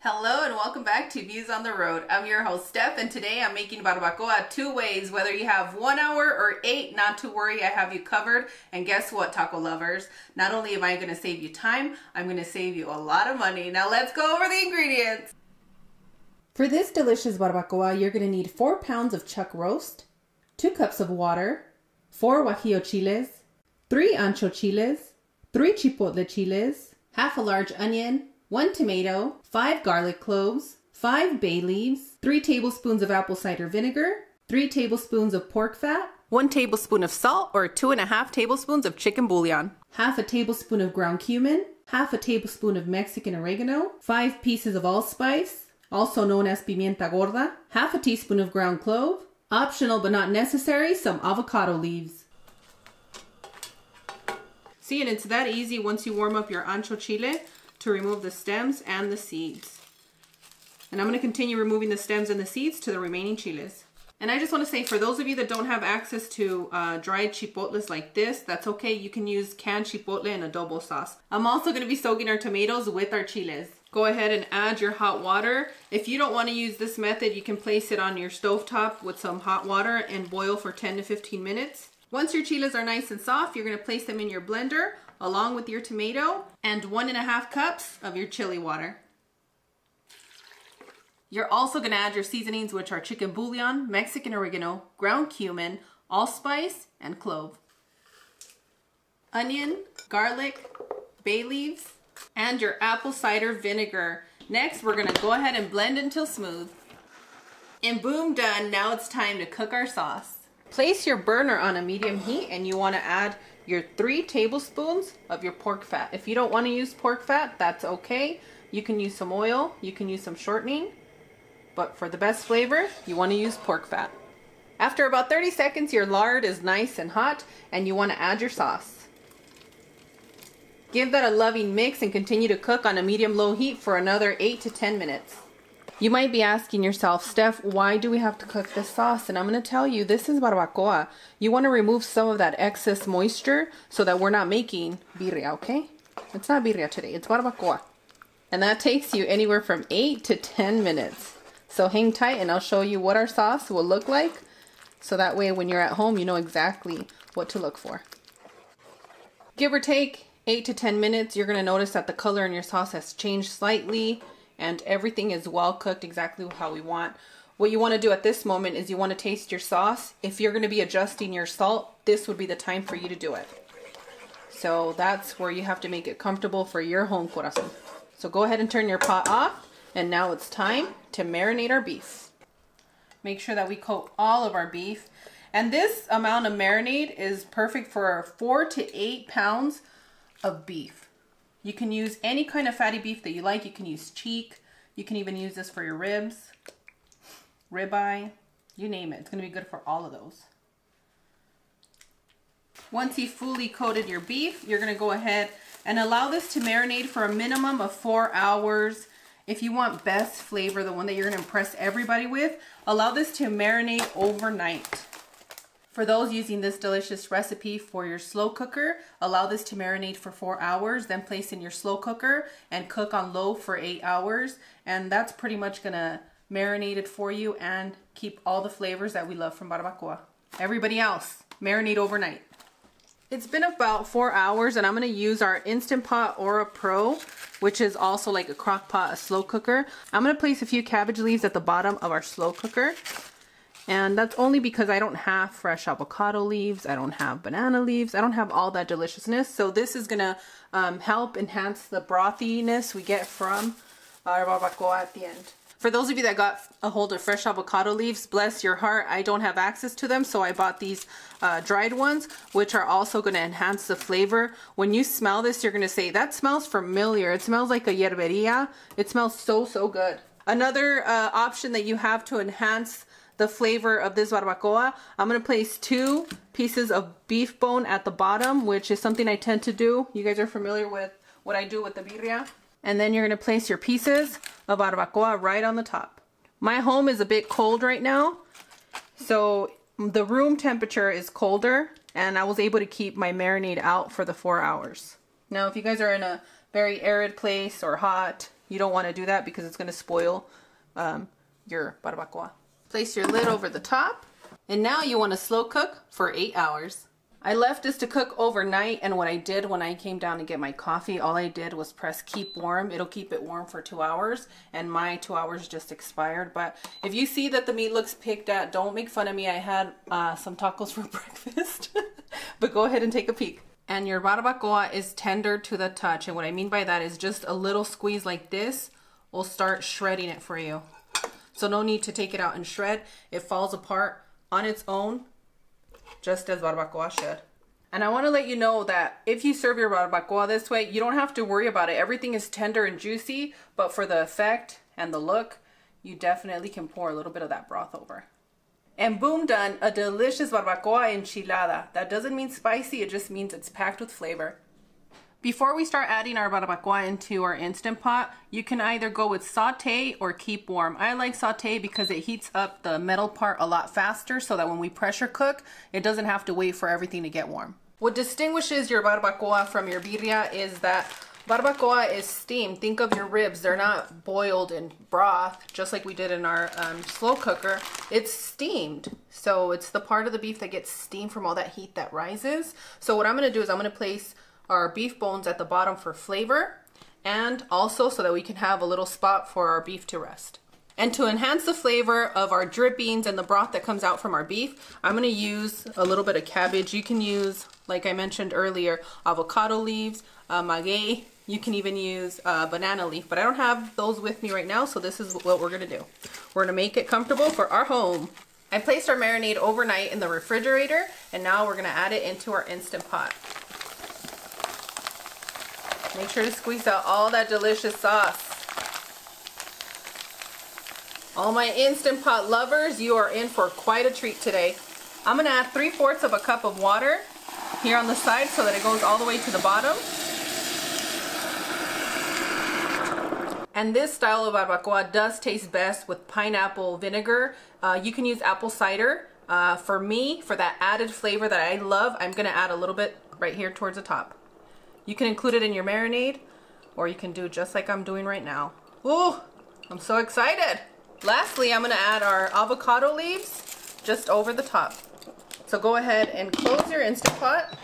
Hello and welcome back to Views on the Road. I'm your host Steph, and today I'm making barbacoa two ways. Whether you have 1 hour or 8, not to worry, I have you covered. And guess what, taco lovers? Not only am I going to save you time, I'm going to save you a lot of money. Now let's go over the ingredients. For this delicious barbacoa, you're going to need 4 pounds of chuck roast, 2 cups of water, 4 guajillo chiles, 3 ancho chiles, 3 chipotle chiles, half a large onion, 1 tomato, 5 garlic cloves, 5 bay leaves, 3 tablespoons of apple cider vinegar, 3 tablespoons of pork fat, 1 tablespoon of salt or 2.5 tablespoons of chicken bouillon, half a tablespoon of ground cumin, half a tablespoon of Mexican oregano, 5 pieces of allspice, also known as pimienta gorda, half a teaspoon of ground clove, optional but not necessary, some avocado leaves. See, and it's that easy once you warm up your ancho chile to remove the stems and the seeds. And I'm going to continue removing the stems and the seeds to the remaining chiles. And I just want to say, for those of you that don't have access to dried chipotles like this, that's okay. You can use canned chipotle and adobo sauce. I'm also going to be soaking our tomatoes with our chiles. Go ahead and add your hot water. If you don't want to use this method, you can place it on your stovetop with some hot water and boil for 10 to 15 minutes. Once your chiles are nice and soft, you're going to place them in your blender along with your tomato and 1.5 cups of your chili water. You're also going to add your seasonings, which are chicken bouillon, Mexican oregano, ground cumin, allspice, and clove, onion, garlic, bay leaves, and your apple cider vinegar. Next, we're going to go ahead and blend until smooth. And boom, done. Now it's time to cook our sauce. Place your burner on a medium heat, and you want to add your 3 tablespoons of your pork fat. If you don't want to use pork fat, that's okay. You can use some oil, you can use some shortening, but for the best flavor, you want to use pork fat. After about 30 seconds, your lard is nice and hot, and you want to add your sauce. Give that a loving mix and continue to cook on a medium-low heat for another 8 to 10 minutes. You might be asking yourself, Steph, why do we have to cook this sauce? And I'm going to tell you, this is barbacoa. You want to remove some of that excess moisture so that we're not making birria, okay? It's not birria today, it's barbacoa. And that takes you anywhere from 8 to 10 minutes. So hang tight and I'll show you what our sauce will look like. So that way when you're at home, you know exactly what to look for. Give or take 8 to 10 minutes, you're going to notice that the color in your sauce has changed slightly. And everything is well cooked exactly how we want. What you want to do at this moment is you want to taste your sauce. If you're going to be adjusting your salt, this would be the time for you to do it. So that's where you have to make it comfortable for your home corazon. So go ahead and turn your pot off. And now it's time to marinate our beef. Make sure that we coat all of our beef. And this amount of marinade is perfect for 4 to 8 pounds of beef. You can use any kind of fatty beef that you like. You can use cheek. You can even use this for your ribs, ribeye, you name it. It's going to be good for all of those. Once you've fully coated your beef, you're going to go ahead and allow this to marinate for a minimum of 4 hours. If you want best flavor, the one that you're going to impress everybody with, allow this to marinate overnight. For those using this delicious recipe for your slow cooker, allow this to marinate for 4 hours, then place in your slow cooker and cook on low for 8 hours. And that's pretty much gonna marinate it for you and keep all the flavors that we love from barbacoa. Everybody else, marinate overnight. It's been about 4 hours and I'm gonna use our Instant Pot Aura Pro, which is also like a crock pot, a slow cooker. I'm gonna place a few cabbage leaves at the bottom of our slow cooker. And that's only because I don't have fresh avocado leaves, I don't have banana leaves, I don't have all that deliciousness. So this is gonna help enhance the brothiness we get from our barbacoa at the end. For those of you that got a hold of fresh avocado leaves, bless your heart, I don't have access to them, so I bought these dried ones, which are also gonna enhance the flavor. When you smell this, you're gonna say, that smells familiar. It smells like a yerberia. It smells so, so good. Another option that you have to enhance the flavor of this barbacoa, I'm going to place 2 pieces of beef bone at the bottom, which is something I tend to do. You guys are familiar with what I do with the birria. And then you're going to place your pieces of barbacoa right on the top. My home is a bit cold right now, so the room temperature is colder, and I was able to keep my marinade out for the 4 hours. Now, if you guys are in a very arid place or hot, You don't want to do that because it's going to spoil your barbacoa. Place your lid over the top. And now you want to slow cook for 8 hours. I left this to cook overnight, and what I did when I came down to get my coffee, all I did was press keep warm. It'll keep it warm for 2 hours, and my 2 hours just expired. But if you see that the meat looks picked at, don't make fun of me. I had some tacos for breakfast, but go ahead and take a peek. And your barbacoa is tender to the touch, and what I mean by that is just a little squeeze like this will start shredding it for you. So no need to take it out and shred. It falls apart on its own, just as barbacoa should. And I want to let you know that if you serve your barbacoa this way, you don't have to worry about it. Everything is tender and juicy, but for the effect and the look, you definitely can pour a little bit of that broth over. And boom, done, a delicious barbacoa enchilada. That doesn't mean spicy, it just means it's packed with flavor. Before we start adding our barbacoa into our Instant Pot, you can either go with saute or keep warm. I like saute because it heats up the metal part a lot faster so that when we pressure cook, it doesn't have to wait for everything to get warm. What distinguishes your barbacoa from your birria is that barbacoa is steamed. Think of your ribs. They're not boiled in broth, just like we did in our slow cooker. It's steamed. So it's the part of the beef that gets steamed from all that heat that rises. So what I'm going to do is I'm going to place our beef bones at the bottom for flavor, and also so that we can have a little spot for our beef to rest. And to enhance the flavor of our drippings and the broth that comes out from our beef, I'm going to use a little bit of cabbage. You can use, like I mentioned earlier, avocado leaves, maguey. You can even use banana leaf, but I don't have those with me right now, so this is what we're going to do. We're going to make it comfortable for our home. I placed our marinade overnight in the refrigerator, and now we're going to add it into our Instant Pot. Make sure to squeeze out all that delicious sauce. All my Instant Pot lovers, you are in for quite a treat today. I'm going to add 3/4 of a cup of water here on the side so that it goes all the way to the bottom. And this style of barbacoa does taste best with pineapple vinegar. You can use apple cider. For me, for that added flavor that I love, I'm going to add a little bit right here towards the top. You can include it in your marinade, or you can do just like I'm doing right now. Ooh, I'm so excited. Lastly, I'm going to add our avocado leaves just over the top. So go ahead and close your Instant Pot.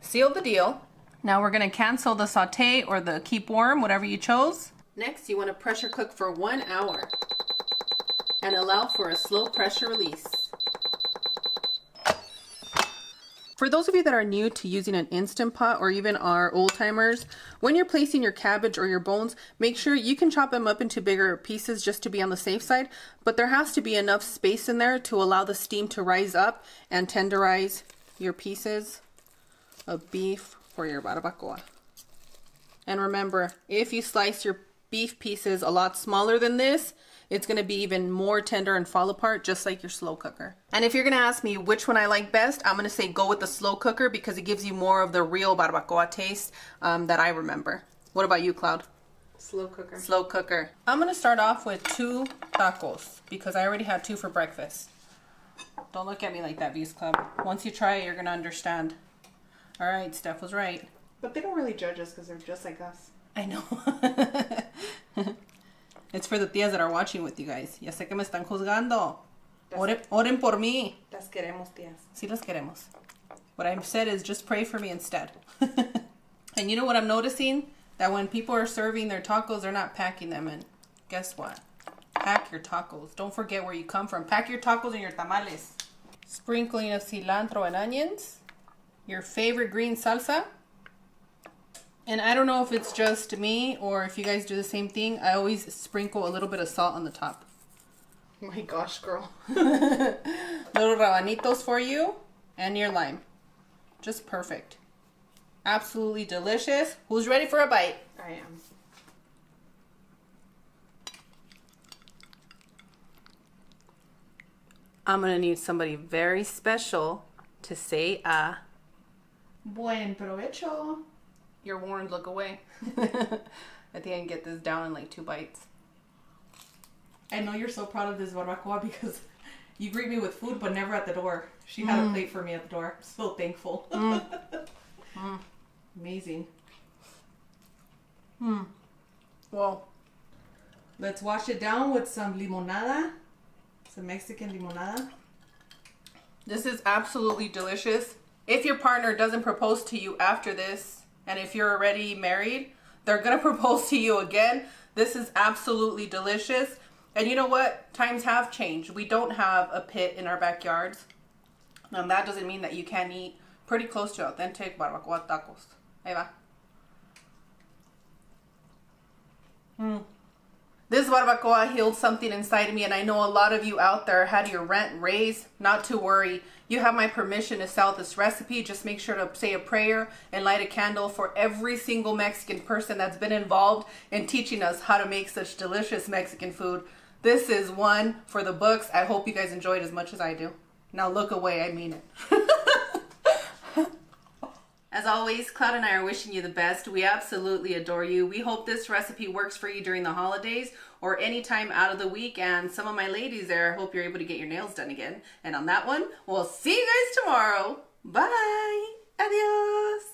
Seal the deal. Now we're going to cancel the saute or the keep warm, whatever you chose. Next, you want to pressure cook for 1 hour and allow for a slow pressure release. For those of you that are new to using an Instant Pot, or even our old timers, when you're placing your cabbage or your bones, make sure you can chop them up into bigger pieces just to be on the safe side, but there has to be enough space in there to allow the steam to rise up and tenderize your pieces of beef for your barbacoa. And remember, if you slice your beef pieces a lot smaller than this, it's going to be even more tender and fall apart, just like your slow cooker. And if you're going to ask me which one I like best, I'm going to say go with the slow cooker because it gives you more of the real barbacoa taste that I remember. What about you, Cloud? Slow cooker. Slow cooker. I'm going to start off with 2 tacos because I already had 2 for breakfast. Don't look at me like that, V's Club. Once you try it, you're going to understand. All right, Steph was right. But they don't really judge us because they're just like us. I know. It's for the tías that are watching with you guys. Ya sé que me están juzgando. Oren por mí. Las queremos, tías. Sí, las queremos. What I've said is just pray for me instead. And you know what I'm noticing? That when people are serving their tacos, they're not packing them in. Guess what? Pack your tacos. Don't forget where you come from. Pack your tacos and your tamales. Sprinkling of cilantro and onions. Your favorite green salsa. And I don't know if it's just me or if you guys do the same thing. I always sprinkle a little bit of salt on the top. Oh my gosh, girl. Little rabanitos for you and your lime. Just perfect. Absolutely delicious. Who's ready for a bite? I am. I'm going to need somebody very special to say Buen provecho. You're warned, look away. I think I can get this down in like 2 bites. I know you're so proud of this barbacoa because you greet me with food, but never at the door. She had a plate for me at the door. I'm so thankful. Amazing. Well, let's wash it down with some limonada. Some Mexican limonada. this is absolutely delicious. If your partner doesn't propose to you after this, and if you're already married, they're gonna propose to you again. This is absolutely delicious. And you know what? Times have changed. We don't have a pit in our backyards. That doesn't mean that you can't eat pretty close to authentic barbacoa tacos. Ahí va. This barbacoa healed something inside of me, and I know a lot of you out there had your rent raised. Not to worry. You have my permission to sell this recipe. Just make sure to say a prayer and light a candle for every single Mexican person that's been involved in teaching us how to make such delicious Mexican food. This is one for the books. I hope you guys enjoyed as much as I do. Now look away, I mean it. As always, Cloud and I are wishing you the best. We absolutely adore you. We hope this recipe works for you during the holidays or any time out of the week. And some of my ladies there, I hope you're able to get your nails done again. And on that one, we'll see you guys tomorrow. Bye. Adios.